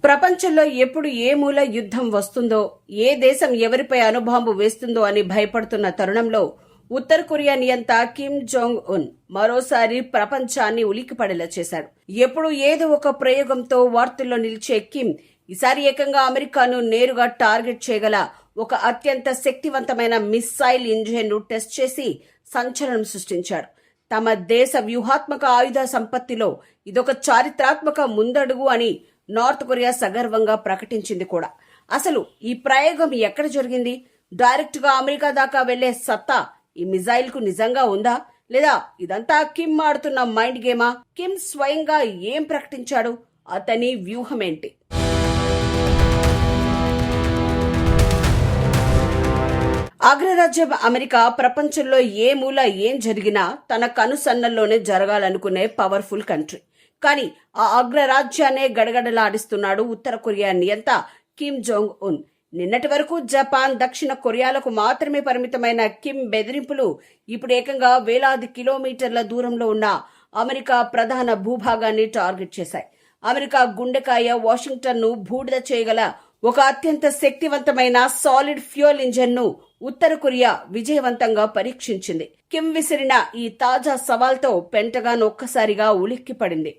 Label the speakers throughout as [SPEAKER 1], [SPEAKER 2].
[SPEAKER 1] ప్రపంచంలో ఎప్పుడు ఏ మూల యుద్ధం వస్తుందో, ఏ దేశం ఎవరిపై అణుబాంబు వేస్తుందో అని భయపడుతున్న తరుణంలో ఉత్తర కొరియా నియంత కిమ్ జోంగ్ ఉన్ మరోసారి ప్రపంచాన్ని ఉలిక్కిపడేలా చేశాడు. ఎప్పుడు ఏదో ఒక ప్రయోగంతో వార్తల్లో నిలిచే కిమ్ ఈసారి ఏకంగా అమెరికాను నేరుగా టార్గెట్ చేయగల ఒక అత్యంత శక్తివంతమైన మిస్సైల్ ఇంజిన్ ను టెస్ట్ చేసి సంచలనం సృష్టించాడు. తమ దేశ వ్యూహాత్మక ఆయుధ సంపత్తిలో ఇదొక చారిత్రాత్మక ముందడుగు అని నార్త్ కొరియా సగర్వంగా ప్రకటించింది కూడా. అసలు ఈ ప్రయోగం ఎక్కడ జరిగింది? డైరెక్ట్ గా అమెరికా దాకా వెళ్లే సత్తా ఈ మిజైల్ కు నిజంగా ఉందా, లేదా ఇదంతా కిమ్ ఆడుతున్న మైండ్ గేమా? కిమ్ స్వయంగా ఏం ప్రకటించాడు? అతని వ్యూహమేంటి? అగ్రరాజ్యం అమెరికా ప్రపంచంలో ఏ మూల ఏం జరిగినా తన కనుసన్నల్లోనే జరగాలనుకునే పవర్ఫుల్ కంట్రీ. కానీ ఆ అగ్రరాజ్యాన్నే గడగడలాడిస్తున్నాడు ఉత్తర కొరియా నియంత కిమ్ జోంగ్ ఉన్. నిన్నటి వరకు జపాన్, దక్షిణ కొరియాలకు మాత్రమే పరిమితమైన కిమ్ బెదిరింపులు ఇప్పుడు ఏకంగా వేలాది కిలోమీటర్ల దూరంలో ఉన్న అమెరికా ప్రధాన భూభాగాన్ని టార్గెట్ చేశాయి. అమెరికా గుండెకాయ వాషింగ్టన్ ను బూడిద చేయగల ఒక అత్యంత శక్తివంతమైన సాలిడ్ ఫ్యూయల్ ఇంజన్ ను ఉత్తర కొరియా విజయవంతంగా పరీక్షించింది. కిమ్ విసిరిన ఈ తాజా సవాల్తో పెంటగాన్ ఒక్కసారిగా ఉలిక్కిపడింది.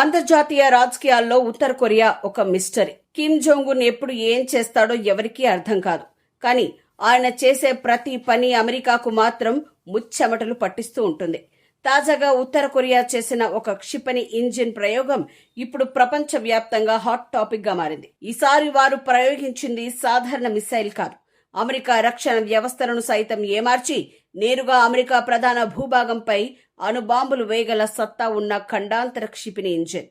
[SPEAKER 1] అంతర్జాతీయ రాజకీయాల్లో ఉత్తర కొరియా ఒక మిస్టరీ. కిమ్ జోంగ్ ఉన్ ఎప్పుడు ఏం చేస్తాడో ఎవరికీ అర్థం కాదు. కానీ ఆయన చేసే ప్రతి పని అమెరికాకు మాత్రం ముచ్చెమటలు పట్టిస్తూ ఉంటుంది. తాజాగా ఉత్తర కొరియా చేసిన ఒక క్షిపణి ఇంజిన్ ప్రయోగం ఇప్పుడు ప్రపంచ వ్యాప్తంగా హాట్ టాపిక్ గా మారింది. ఈసారి వారు ప్రయోగించింది సాధారణ మిసైల్ కాదు. అమెరికా రక్షణ వ్యవస్థలను సైతం ఏమార్చి నేరుగా అమెరికా ప్రధాన భూభాగంపై అణుబాంబులు వేయగల సత్తా ఉన్న ఖండాంతర క్షిపణి ఇంజిన్.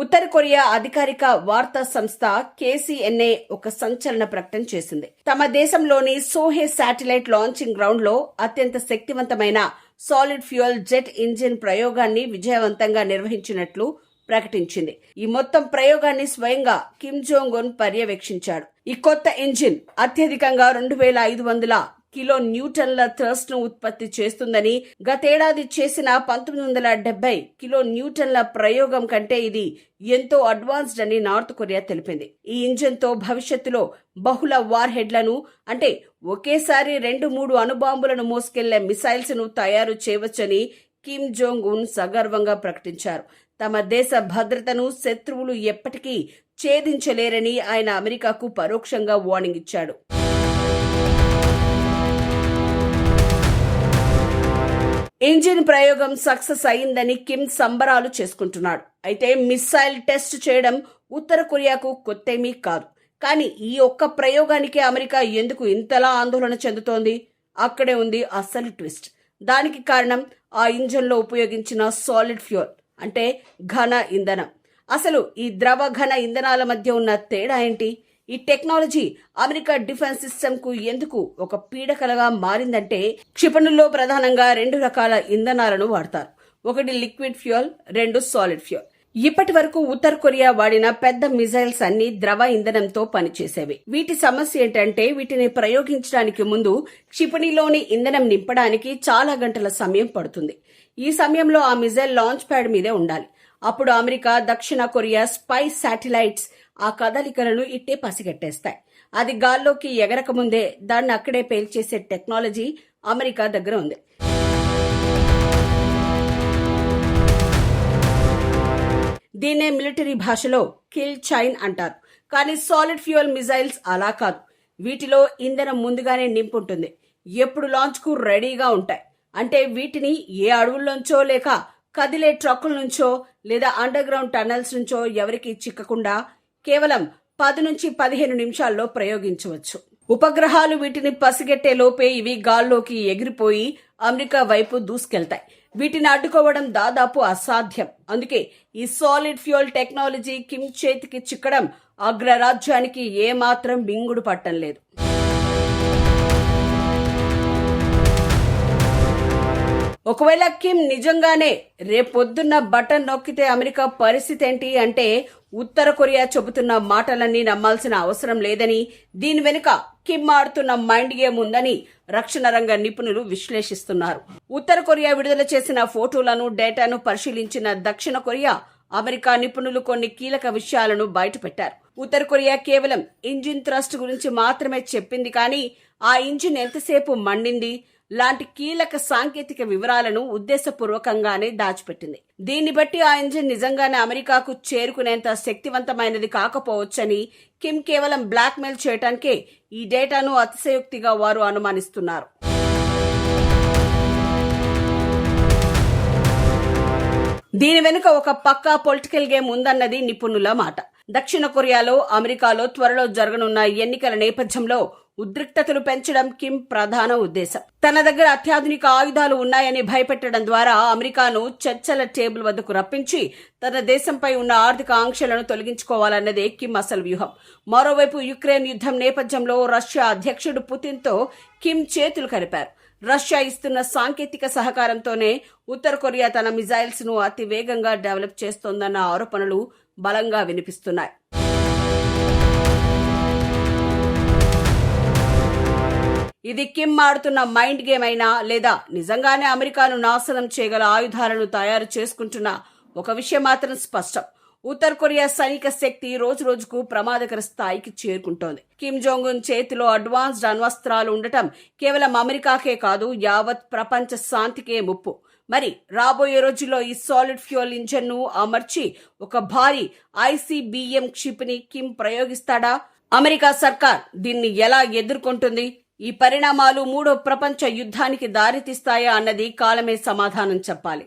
[SPEAKER 1] ఉత్తర కొరియా అధికారిక వార్తా సంస్థ KCNA ఒక సంచలన ప్రకటన చేసింది. తమ దేశంలోని సోహే శాటిలైట్ లాంచింగ్ గ్రౌండ్ లో అత్యంత శక్తివంతమైన సాలిడ్ ఫ్యూయల్ జెట్ ఇంజిన్ ప్రయోగాన్ని విజయవంతంగా నిర్వహించినట్లు ప్రకటించింది. ఈ మొత్తం ప్రయోగాన్ని స్వయంగా కిమ్ జోంగ్ ఉన్ పర్యవేక్షించాడు. ఈ కొత్త ఇంజిన్ అత్యధికంగా 2500 కిలో న్యూటన్ల థ్రస్ట్ ను ఉత్పత్తి చేస్తుందని, గతేడాది చేసిన 1970 కిలో న్యూటన్ల ప్రయోగం కంటే ఇది ఎంతో అడ్వాన్స్డ్ అని నార్త్ కొరియా తెలిపింది. ఈ ఇంజిన్ తో భవిష్యత్తులో బహుళ వార్ హెడ్లను, అంటే ఒకేసారి 2-3 అణుబాంబులను మోసుకెళ్లే మిసైల్స్ ను తయారు చేయవచ్చని కిమ్ జోంగ్ ఉన్ సగర్వంగా ప్రకటించారు. తమ దేశ భద్రతను శత్రువులు ఎప్పటికీ ఛేదించలేరని ఆయన అమెరికాకు పరోక్షంగా వార్నింగ్ ఇచ్చాడు. ఇంజిన్ ప్రయోగం సక్సెస్ అయిందని కిమ్ సంబరాలు చేసుకుంటున్నాడు. అయితే మిస్సైల్ టెస్ట్ చేయడం ఉత్తర కొరియాకు కొత్తేమీ కాదు. కానీ ఈ ఒక్క ప్రయోగానికి అమెరికా ఎందుకు ఇంతలా ఆందోళన చెందుతోంది? అక్కడే ఉంది అసలు ట్విస్ట్. దానికి కారణం ఆ ఇంజిన్ లో ఉపయోగించిన సాలిడ్ ఫ్యూయల్, అంటే ఘన ఇంధనం. అసలు ఈ ద్రవ ఘన ఇంధనాల మధ్య ఉన్న తేడా ఏంటి? ఈ టెక్నాలజీ అమెరికా డిఫెన్స్ సిస్టమ్ కు ఎందుకు ఒక పీడకలగా మారిందంటే, క్షిపణుల్లో ప్రధానంగా 2 రకాల ఇంధనాలను వాడతారు. ఒకటి లిక్విడ్ ఫ్యూయల్, 2 సాలిడ్ ఫ్యూయల్. ఇప్పటి వరకు ఉత్తర కొరియా వాడిన పెద్ద మిసైల్స్ అన్ని ద్రవ ఇంధనంతో పనిచేసేవి. వీటి సమస్య ఏంటంటే, వీటిని ప్రయోగించడానికి ముందు క్షిపణిలోని ఇంధనం నింపడానికి చాలా గంటల సమయం పడుతుంది. ఈ సమయంలో ఆ మిసైల్ లాంచ్ ప్యాడ్ మీదే ఉండాలి. అప్పుడు అమెరికా, దక్షిణ కొరియా స్పై శాటిలైట్స్ ఆ కదలికలను ఇట్టే పసిగట్టేస్తాయి. అది గాల్లోకి ఎగరకముందే దాన్ని అక్కడే పేల్చేసే టెక్నాలజీ అమెరికా దగ్గర ఉంది. దీన్నే మిలిటరీ భాషలో కిల్ చైన్ అంటారు. కానీ సాలిడ్ ఫ్యూయల్ మిసైల్స్ అలా కాదు. వీటిలో ఇంధనం ముందుగానే నింపుంటుంది. ఎప్పుడు లాంచ్ కు రెడీగా ఉంటాయి. అంటే వీటిని ఏ అడవుల్లోంచో, లేక కదిలే ట్రక్కుల నుంచో, లేదా అండర్ గ్రౌండ్ టనల్స్ నుంచో ఎవరికి చిక్కకుండా కేవలం 10 నుంచి 15 నిమిషాల్లో ప్రయోగించవచ్చు. ఉపగ్రహాలు వీటిని పసిగట్టే లోపే ఇవి గాల్లోకి ఎగిరిపోయి అమెరికా వైపు దూసుకెళ్తాయి. వీటిని అడ్డుకోవడం దాదాపు అసాధ్యం. అందుకే ఈ సాలిడ్ ఫ్యూయల్ టెక్నాలజీ కిమ్ చేతికి చిక్కడం అగ్రరాజ్యానికి ఏమాత్రం మింగుడు పట్టం లేదు. ఒకవేళ కిమ్ నిజంగానే రేపొద్దున్న బటన్ నొక్కితే అమెరికా పరిస్థితి ఏంటి అంటే, ఉత్తర కొరియా చెబుతున్న మాటలన్నీ నమ్మాల్సిన అవసరం లేదని, దీని వెనుక కిమ్ ఆడుతున్న మైండ్ గేమ్ ఉందని రక్షణ రంగ నిపుణులు విశ్లేషిస్తున్నారు. ఉత్తర కొరియా విడుదల చేసిన ఫోటోలను, డేటాను పరిశీలించిన దక్షిణ కొరియా, అమెరికా నిపుణులు కొన్ని కీలక విషయాలను బయటపెట్టారు. ఉత్తర కొరియా కేవలం ఇంజిన్ థ్రస్ట్ గురించి మాత్రమే చెప్పింది, కానీ ఆ ఇంజిన్ ఎంతసేపు మండింది లాంటి కీలక సాంకేతిక వివరాలను ఉద్దేశపూర్వకంగానే దాచిపెట్టింది. దీన్ని బట్టి ఆ ఇంజిన్ నిజంగానే అమెరికాకు చేరుకునేంత శక్తివంతమైనది కాకపోవచ్చని, కిమ్ కేవలం బ్లాక్మెయిల్ చేయడానికే ఈ డేటాను అతిశయోక్తిగా వారు అనుమానిస్తున్నారు. దీని వెనుక ఒక పక్కా పొలిటికల్ గేమ్ ఉందన్నది నిపుణుల మాట. దక్షిణ కొరియాలో, అమెరికాలో త్వరలో జరగనున్న ఎన్నికల నేపథ్యంలో ఉద్రిక్తతలు పెంచడం కిమ్ ప్రధాన ఉద్దేశం. తన దగ్గర అత్యాధునిక ఆయుధాలు ఉన్నాయని భయపెట్టడం ద్వారా అమెరికాను చర్చల టేబుల్ వద్దకు రప్పించి తన దేశంపై ఉన్న ఆర్థిక ఆంక్షలను తొలగించుకోవాలన్నదే కిమ్ అసలు వ్యూహం. మరోవైపు యుక్రెయిన్ యుద్ధం నేపథ్యంలో రష్యా అధ్యక్షుడు పుతిన్తో కిమ్ చేతులు కలిపారు. రష్యా ఇస్తున్న సాంకేతిక సహకారంతోనే ఉత్తర కొరియా తన మిజైల్స్ ను అతి వేగంగా డెవలప్ చేస్తోందన్న ఆరోపణలు బలంగా వినిపిస్తున్నాయి. ఇది కిమ్ ఆడుతున్న మైండ్ గేమ్ అయినా, లేదా నిజంగానే అమెరికాను నాశనం చేయగల ఆయుధాలను తయారు చేసుకుంటున్న ఒక విషయం మాత్రం స్పష్టం. ఉత్తర కొరియా సైనిక శక్తి రోజు రోజుకు ప్రమాదకర స్థాయికి చేరుకుంటోంది. కిమ్ జోంగ్ ఉన్ చేతిలో అడ్వాన్స్డ్ అణ్వస్త్రాలు ఉండటం కేవలం అమెరికాకే కాదు, యావత్ ప్రపంచ శాంతికే ముప్పు. మరి రాబోయే రోజుల్లో ఈ సాలిడ్ ఫ్యూయల్ ఇంజన్ ను అమర్చి ఒక భారీ ICBM క్షిపణి కిమ్ ప్రయోగిస్తాడా? అమెరికా సర్కార్ దీన్ని ఎలా ఎదుర్కొంటుంది? ఈ పరిణామాలు మూడో ప్రపంచ యుద్ధానికి దారితీస్తాయా అన్నది కాలమే సమాధానం చెప్పాలి.